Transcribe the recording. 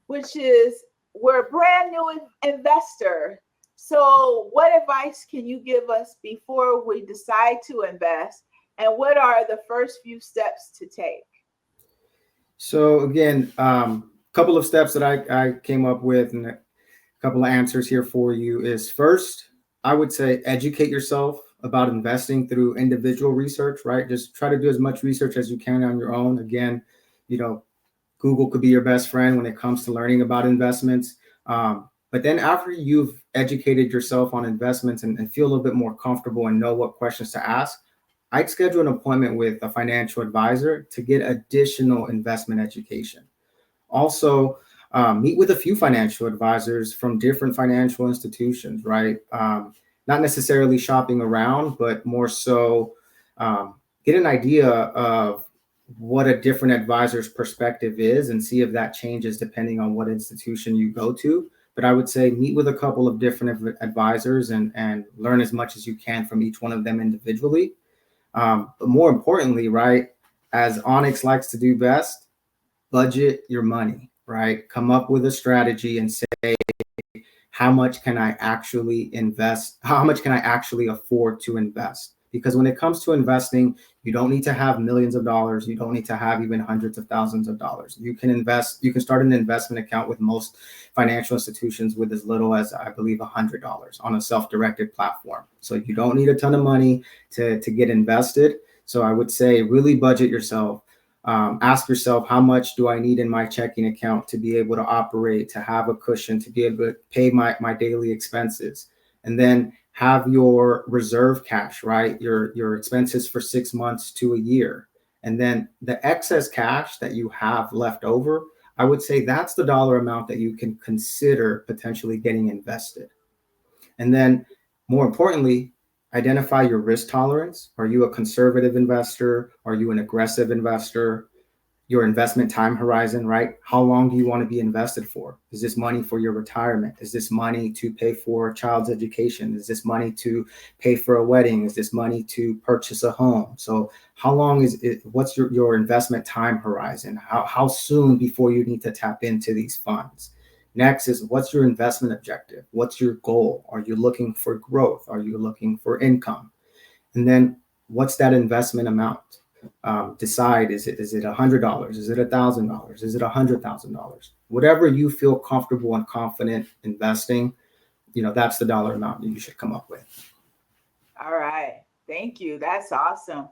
which is we're a brand new investor. So what advice can you give us before we decide to invest? And what are the first few steps to take? So again, couple of steps that I came up with and a couple of answers here for you is first, I would say educate yourself about investing through individual research, right? Just try to do as much research as you can on your own. Again, Google could be your best friend when it comes to learning about investments. But then after you've educated yourself on investments and feel a little bit more comfortable and know what questions to ask, I'd schedule an appointment with a financial advisor to get additional investment education. Also, meet with a few financial advisors from different financial institutions, right? Not necessarily shopping around, but more so get an idea of what a different advisor's perspective is and see if that changes depending on what institution you go to. But I would say meet with a couple of different advisors and learn as much as you can from each one of them individually. But more importantly, right, as Onyx likes to do best, budget your money, right? Come up with a strategy and say, how much can I actually invest? How much can I actually afford to invest? Because when it comes to investing, you don't need to have millions of dollars. You don't need to have even hundreds of thousands of dollars. You can start an investment account with most financial institutions with as little as, I believe, $100 on a self-directed platform. So you don't need a ton of money to get invested. So I would say really budget yourself. Ask yourself, how much do I need in my checking account to be able to operate, to have a cushion, to be able to pay my daily expenses? And then have your reserve cash, right? Your expenses for 6 months to a year. And then the excess cash that you have left over, I would say that's the dollar amount that you can consider potentially getting invested. And then more importantly, identify your risk tolerance. Are you a conservative investor? Are you an aggressive investor? Your investment time horizon, right? How long do you want to be invested for? Is this money for your retirement? Is this money to pay for a child's education? Is this money to pay for a wedding? Is this money to purchase a home? So how long is it? What's your investment time horizon? How soon before you need to tap into these funds? Next is, what's your investment objective? What's your goal? Are you looking for growth? Are you looking for income? And then what's that investment amount? Decide, is it $100? Is it $1,000? Is it $100,000? Whatever you feel comfortable and confident investing, that's the dollar amount that you should come up with. All right. Thank you. That's awesome.